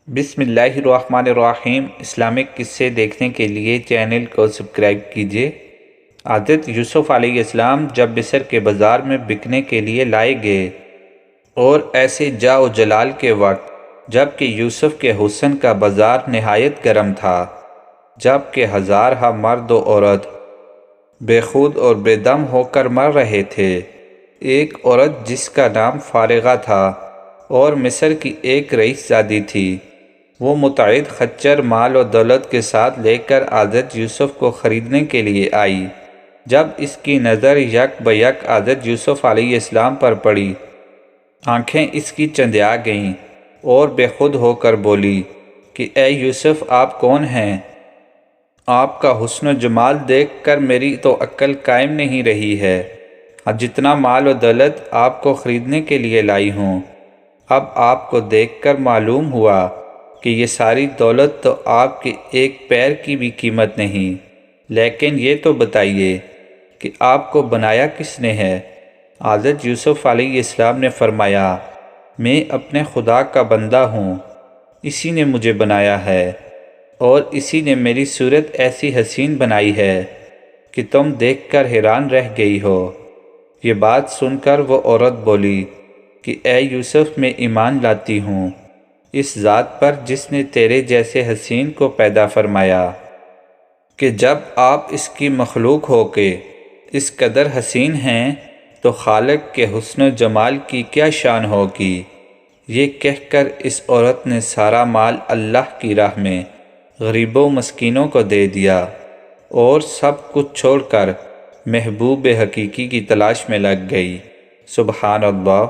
بسم اللہ الرحمن الرحیم۔ اسلامک قصے دیکھنے کے لیے چینل کو سبسکرائب کیجیے۔ حضرت یوسف علیہ السلام جب مصر کے بازار میں بکنے کے لیے لائے گئے اور ایسے جاہ و جلال کے وقت جب کہ یوسف کے حسن کا بازار نہایت گرم تھا، جب کہ ہزارہ مرد و عورت بے خود اور بے دم ہو کر مر رہے تھے، ایک عورت جس کا نام فارغہ تھا اور مصر کی ایک رئیس زادی تھی، وہ متعدد خچر مال و دولت کے ساتھ لے کر حضرت یوسف کو خریدنے کے لیے آئی۔ جب اس کی نظر یک بیک حضرت یوسف علیہ السلام پر پڑی، آنکھیں اس کی چندیا گئیں اور بے خود ہو کر بولی کہ اے یوسف، آپ کون ہیں؟ آپ کا حسن و جمال دیکھ کر میری تو عقل قائم نہیں رہی ہے۔ جتنا مال و دولت آپ کو خریدنے کے لیے لائی ہوں، اب آپ کو دیکھ کر معلوم ہوا کہ یہ ساری دولت تو آپ کے ایک پیر کی بھی قیمت نہیں۔ لیکن یہ تو بتائیے کہ آپ کو بنایا کس نے ہے؟ حضرت یوسف علیہ السلام نے فرمایا، میں اپنے خدا کا بندہ ہوں، اسی نے مجھے بنایا ہے اور اسی نے میری صورت ایسی حسین بنائی ہے کہ تم دیکھ کر حیران رہ گئی ہو۔ یہ بات سن کر وہ عورت بولی کہ اے یوسف، میں ایمان لاتی ہوں اس ذات پر جس نے تیرے جیسے حسین کو پیدا فرمایا، کہ جب آپ اس کی مخلوق ہو کے اس قدر حسین ہیں تو خالق کے حسن و جمال کی کیا شان ہوگی۔ یہ کہہ کر اس عورت نے سارا مال اللہ کی راہ میں غریبوں مسکینوں کو دے دیا اور سب کچھ چھوڑ کر محبوب حقیقی کی تلاش میں لگ گئی۔ سبحان اللہ۔